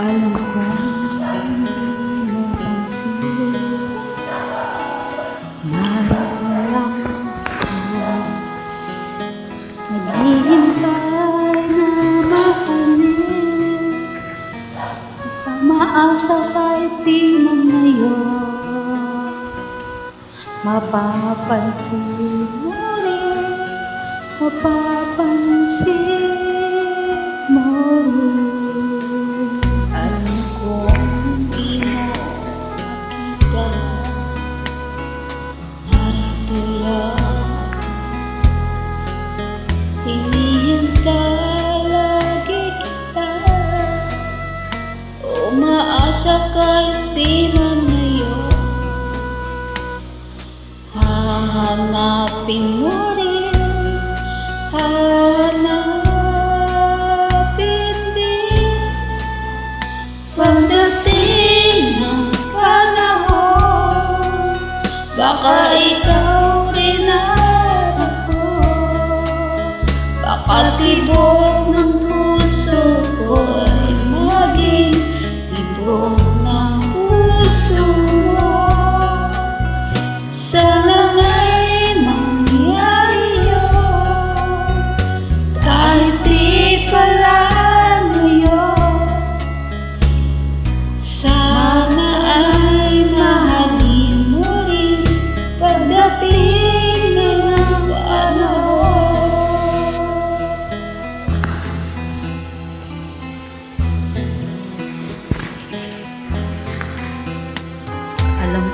Alam ko hindi mo pansin, narito lang ako, naghihintay na mahalin. Umaasa kahit di man ngayon, mapapansin mo rin, mapapansin mo rin. Alam kong di mo makita, narito lang hinihintay lagi kita. Umaasa kahit di man ngayon, hahanapin mo rin, hahanapin din. Pagdating ng panahon, baka ikaw rin at ako, baka tibok ng puso ko ay maging tibok ng puso mo. Sana nga'y mangyari yun, kahit di pala ngayon. Sana ay mahalin mo rin pagdating ng panahon. Alam